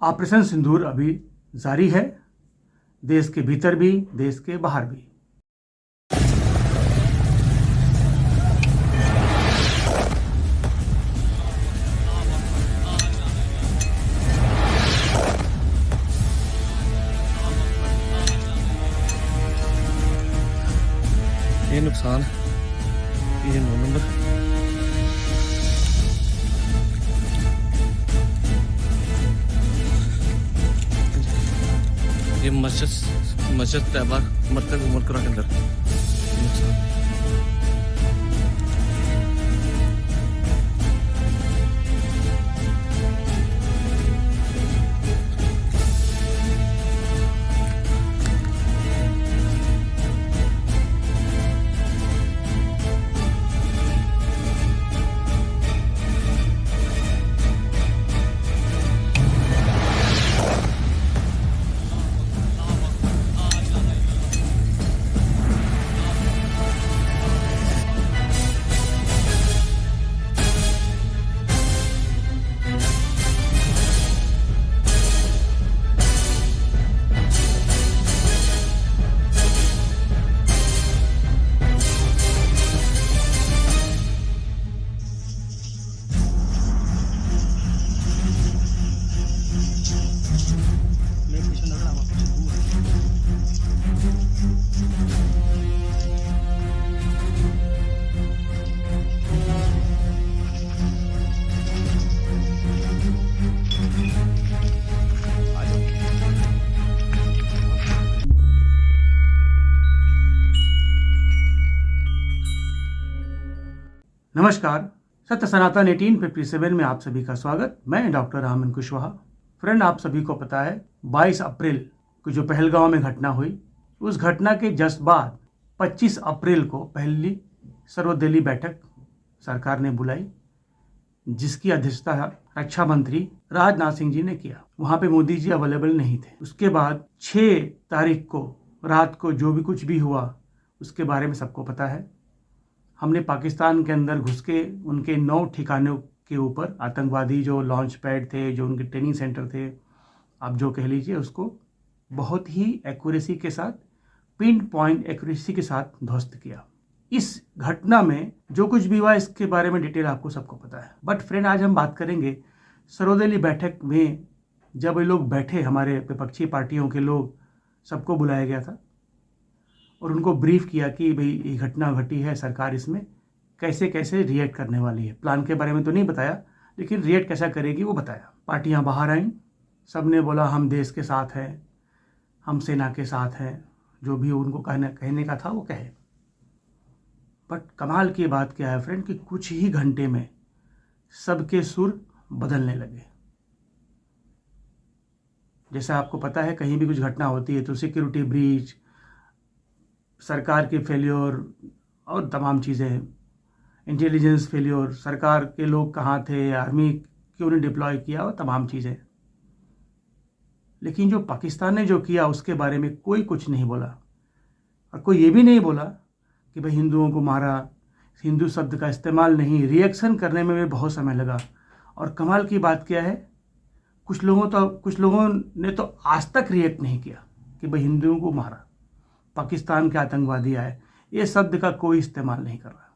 Operation सिंदूर अभी जारी है, देश के भीतर भी देश के बाहर भी। ये नुकसान, ये 9 नंबर। ये मस्जिद तैयबा मरकज उमरकरा के अंदर ये नुकसान। नमस्कार, सत्य सनातन 1857 में आप सभी का स्वागत। मैं डॉक्टर रामन कुशवाहा। फ्रेंड, आप सभी को पता है 22 अप्रैल को जो पहलगांव में घटना हुई, उस घटना के जस्ट बाद 25 अप्रैल को पहली सर्वदलीय बैठक सरकार ने बुलाई, जिसकी अध्यक्षता रक्षा मंत्री राजनाथ सिंह जी ने किया। वहां पे मोदी जी अवेलेबल नहीं थे। उसके बाद 6 तारीख को रात को जो भी कुछ भी हुआ उसके बारे में सबको पता है। हमने पाकिस्तान के अंदर घुस के उनके 9 ठिकानों के ऊपर आतंकवादी जो लॉन्च पैड थे, जो उनके ट्रेनिंग सेंटर थे, आप जो कह लीजिए उसको, बहुत ही एक्यूरेसी के साथ, पिन पॉइंट एक्यूरेसी के साथ ध्वस्त किया। इस घटना में जो कुछ भी हुआ इसके बारे में डिटेल आपको सबको पता है। बट फ्रेंड, आज हम बात करेंगे सर्वदलीय बैठक में जब ये लोग बैठे, हमारे विपक्षी पार्टियों के लोग, सबको बुलाया गया था और उनको ब्रीफ किया कि भाई ये घटना घटी है, सरकार इसमें कैसे कैसे रिएक्ट करने वाली है। प्लान के बारे में तो नहीं बताया, लेकिन रिएक्ट कैसा करेगी वो बताया। पार्टियां बाहर आईं, सब ने बोला हम देश के साथ हैं, हम सेना के साथ हैं, जो भी उनको कहने का था वो कहे। बट कमाल की बात क्या है फ्रेंड कि कुछ ही घंटे में सबके सुर बदलने लगे। जैसा आपको पता है, कहीं भी कुछ घटना होती है तो सिक्योरिटी ब्रीच, सरकार के फेल्योर और तमाम चीज़ें, इंटेलिजेंस फेल्योर, सरकार के लोग कहाँ थे, आर्मी क्यों नहीं डिप्लॉय किया, और तमाम चीज़ें। लेकिन जो पाकिस्तान ने जो किया उसके बारे में कोई कुछ नहीं बोला, और कोई ये भी नहीं बोला कि भाई हिंदुओं को मारा। हिंदू शब्द का इस्तेमाल नहीं, रिएक्शन करने में भी बहुत समय लगा। और कमाल की बात क्या है, कुछ लोगों ने तो आज तक रिएक्ट नहीं किया कि भाई हिंदुओं को मारा, पाकिस्तान के आतंकवादी आए, ये शब्द का कोई इस्तेमाल नहीं कर रहा।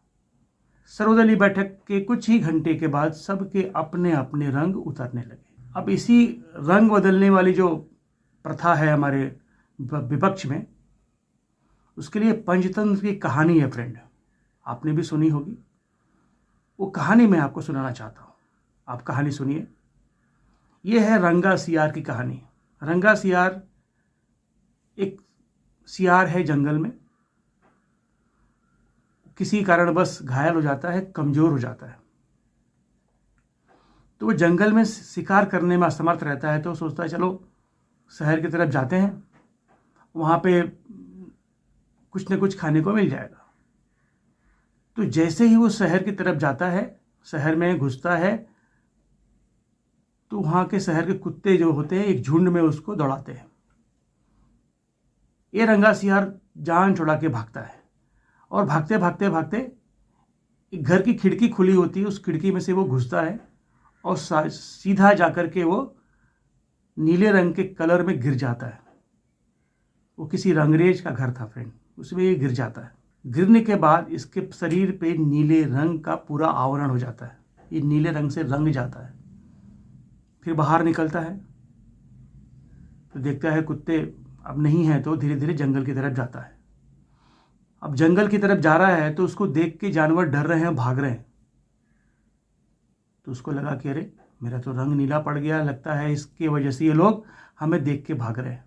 सर्वदलीय बैठक के कुछ ही घंटे के बाद सबके अपने अपने रंग उतरने लगे। अब इसी रंग बदलने वाली जो प्रथा है हमारे विपक्ष में, उसके लिए पंचतंत्र की कहानी है फ्रेंड, आपने भी सुनी होगी। वो कहानी मैं आपको सुनाना चाहता हूँ। आप कहानी सुनिए। ये है रंगा सियार की कहानी। रंगा सियार एक सियार है जंगल में, किसी कारणवश घायल हो जाता है, कमजोर हो जाता है। तो वो जंगल में शिकार करने में असमर्थ रहता है, तो सोचता है चलो शहर की तरफ जाते हैं, वहाँ पे कुछ न कुछ खाने को मिल जाएगा। तो जैसे ही वो शहर की तरफ जाता है, शहर में घुसता है, तो वहाँ के शहर के कुत्ते जो होते हैं एक झुंड में उसको दौड़ाते हैं। ये रंगा सियार जान छुड़ा के भागता है, और भागते भागते भागते एक घर की खिड़की खुली होती है, उस खिड़की में से वो घुसता है और सीधा जाकर के वो नीले रंग के कलर में गिर जाता है। वो किसी रंगरेज का घर था फ्रेंड, उसमें ये गिर जाता है। गिरने के बाद इसके शरीर पे नीले रंग का पूरा आवरण हो जाता है, ये नीले रंग से रंग जाता है। फिर बाहर निकलता है तो देखता है कुत्ते अब नहीं है, तो धीरे धीरे जंगल की तरफ जाता है। अब जंगल की तरफ जा रहा है तो उसको देख के जानवर डर रहे हैं, भाग रहे हैं। तो उसको लगा कि अरे मेरा तो रंग नीला पड़ गया, लगता है इसकी वजह से ये लोग हमें देख के भाग रहे हैं।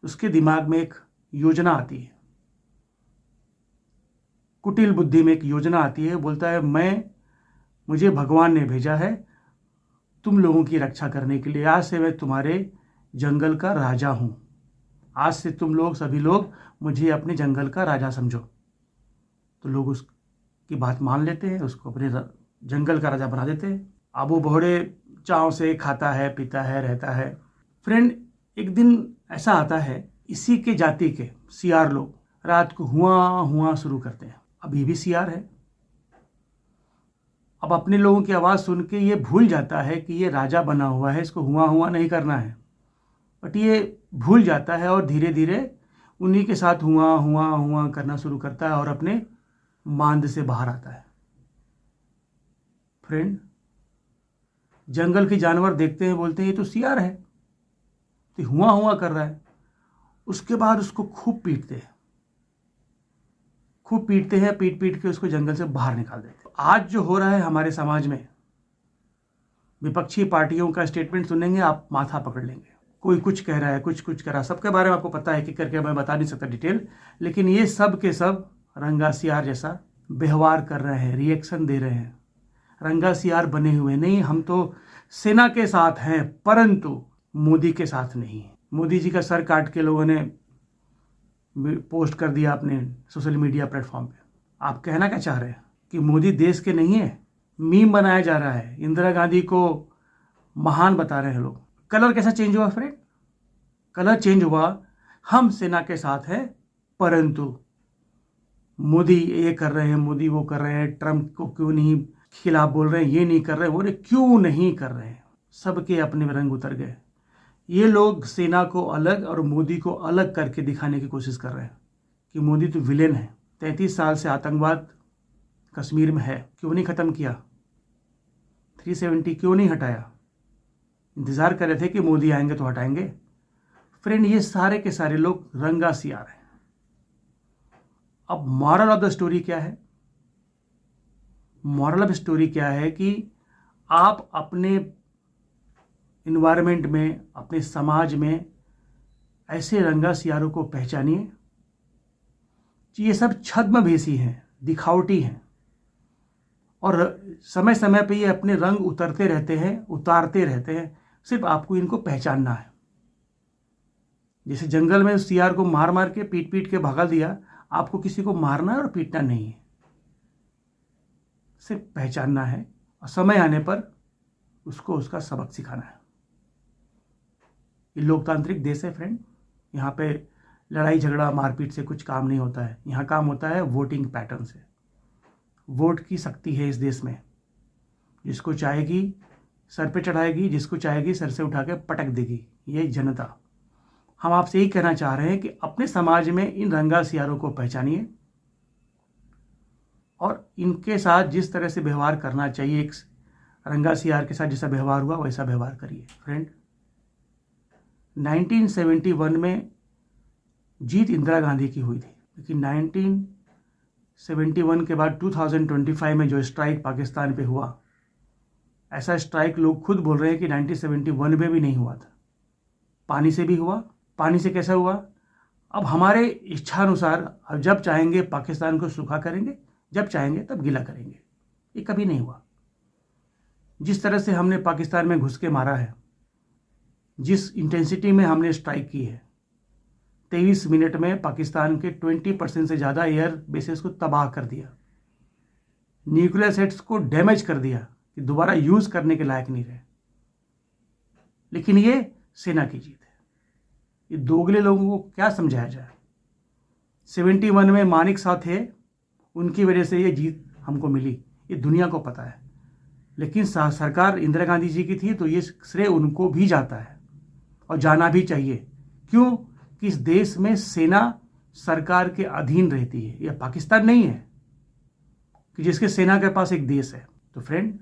उसके दिमाग में एक योजना आती है, कुटिल बुद्धि में एक योजना आती है। बोलता है मुझे भगवान ने भेजा है तुम लोगों की रक्षा करने के लिए। आज से मैं तुम्हारे जंगल का राजा हूं। आज से तुम लोग सभी लोग मुझे अपने जंगल का राजा समझो। तो लोग उसकी बात मान लेते हैं, उसको अपने जंगल का राजा बना देते हैं। अब वो बड़े चाव से खाता है, पीता है, रहता है। फ्रेंड, एक दिन ऐसा आता है, इसी के जाति के सियार लोग रात को हुआ हुआ शुरू करते हैं। अब ये भी सियार है। अब अपने लोगों की आवाज़ सुन के ये भूल जाता है कि ये राजा बना हुआ है, इसको हुआ हुआ नहीं करना है। बट ये भूल जाता है और धीरे धीरे उन्हीं के साथ हुआ हुआ हुआ करना शुरू करता है और अपने मांद से बाहर आता है। फ्रेंड, जंगल के जानवर देखते हैं, बोलते हैं ये तो सियार है, तो हुआ हुआ कर रहा है। उसके बाद उसको खूब पीटते हैं, पीट पीट के उसको जंगल से बाहर निकाल देते हैं। आज जो हो रहा है हमारे समाज में, विपक्षी पार्टियों का स्टेटमेंट सुनेंगे आप माथा पकड़ लेंगे। कोई कुछ कह रहा है, कुछ कह रहा है, सबके बारे में आपको पता है कि करके मैं बता नहीं सकता डिटेल, लेकिन ये सब के सब रंगा सियार जैसा व्यवहार कर रहे हैं, रिएक्शन दे रहे हैं। रंगा सियार बने हुए नहीं, हम तो सेना के साथ हैं परंतु मोदी के साथ नहीं। मोदी जी का सर काट के लोगों ने पोस्ट कर दिया अपने सोशल मीडिया प्लेटफॉर्म पे। आप कहना क्या चाह रहे हैं कि मोदी देश के नहीं है? मीम बनाया जा रहा है, इंदिरा गांधी को महान बता रहे हैं लोग। कलर कैसा चेंज हुआ फ्रेंड? कलर चेंज हुआ, हम सेना के साथ हैं परंतु मोदी ये कर रहे हैं, मोदी वो कर रहे हैं, ट्रम्प को क्यों नहीं खिलाफ बोल रहे हैं, ये नहीं कर रहे, वो क्यों नहीं कर रहे हैं। सबके अपने रंग उतर गए। ये लोग सेना को अलग और मोदी को अलग करके दिखाने की कोशिश कर रहे हैं कि मोदी तो विलेन है। 33 साल से आतंकवाद कश्मीर में है, क्यों नहीं ख़त्म किया? 370 क्यों नहीं हटाया? इंतज़ार कर रहे थे कि मोदी आएंगे तो हटाएंगे। फ्रेंड, ये सारे के सारे लोग रंगा सियार हैं। अब मॉरल ऑफ द स्टोरी क्या है? मॉरल ऑफ स्टोरी क्या है कि आप अपने इन्वायरमेंट में, अपने समाज में ऐसे रंगा सियारों को पहचानिए कि ये सब छद्मवेशी हैं, दिखावटी हैं और समय समय पे ये अपने रंग उतारते रहते हैं। सिर्फ आपको इनको पहचानना है। जैसे जंगल में सियार को मार मार के पीट पीट के भगा दिया, आपको किसी को मारना है और पीटना नहीं है, सिर्फ पहचानना है और समय आने पर उसको उसका सबक सिखाना है। ये लोकतांत्रिक देश है फ्रेंड, यहाँ पे लड़ाई झगड़ा मारपीट से कुछ काम नहीं होता है। यहाँ काम होता है वोटिंग पैटर्न से। वोट की शक्ति है इस देश में, जिसको चाहेगी सर पे चढ़ाएगी, जिसको चाहेगी सर से उठा के पटक देगी ये जनता। हम आपसे यही कहना चाह रहे हैं कि अपने समाज में इन रंगा सियारों को पहचानिए और इनके साथ जिस तरह से व्यवहार करना चाहिए, एक रंगा सियार के साथ जैसा व्यवहार हुआ वैसा व्यवहार करिए। फ्रेंड, 1971 में जीत इंदिरा गांधी की हुई थी, लेकिन 1971 के बाद 2025 में जो स्ट्राइक पाकिस्तान पे हुआ, ऐसा स्ट्राइक लोग खुद बोल रहे हैं कि 1971 में भी नहीं हुआ था। पानी से भी हुआ। पानी से कैसा हुआ? अब हमारे इच्छानुसार अब जब चाहेंगे पाकिस्तान को सूखा करेंगे, जब चाहेंगे तब गीला करेंगे। ये कभी नहीं हुआ। जिस तरह से हमने पाकिस्तान में घुस के मारा है, जिस इंटेंसिटी में हमने स्ट्राइक की है, 23 मिनट में पाकिस्तान के 20% से ज़्यादा एयर बेसेस को तबाह कर दिया, न्यूक्लियर सेट्स को डैमेज कर दिया कि दोबारा यूज़ करने के लायक नहीं रहे। लेकिन ये सेना की जीत है। ये दोगले लोगों को क्या समझाया जाए? 71 में मानिक शाह थे, उनकी वजह से ये जीत हमको मिली, ये दुनिया को पता है। लेकिन सरकार इंदिरा गांधी जी की थी तो ये श्रेय उनको भी जाता है। और जाना भी चाहिए। क्यों? कि इस देश में सेना सरकार के अधीन रहती है। यह पाकिस्तान नहीं है कि जिसके सेना के पास एक देश है। तो फ्रेंड,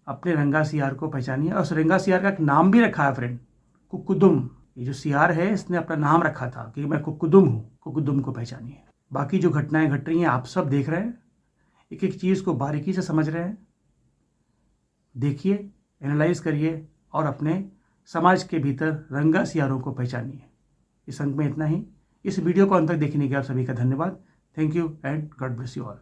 अपने रंगा सियार को पहचानिए। और उस रंगा सियार का एक नाम भी रखा है फ्रेंड, कुकुदुम। ये जो सियार है इसने अपना नाम रखा था कि मैं कुकुदुम हूँ। कुकुदुम को पहचानिए। बाकी जो घटनाएं घट रही हैं आप सब देख रहे हैं, एक एक चीज़ को बारीकी से समझ रहे हैं। देखिए, एनालाइज करिए और अपने समाज के भीतर रंगा सियारों को पहचानिए। इस अंक में इतना ही। इस वीडियो को अंत तक देखने के आप सभी का धन्यवाद। Thank you and God bless you all.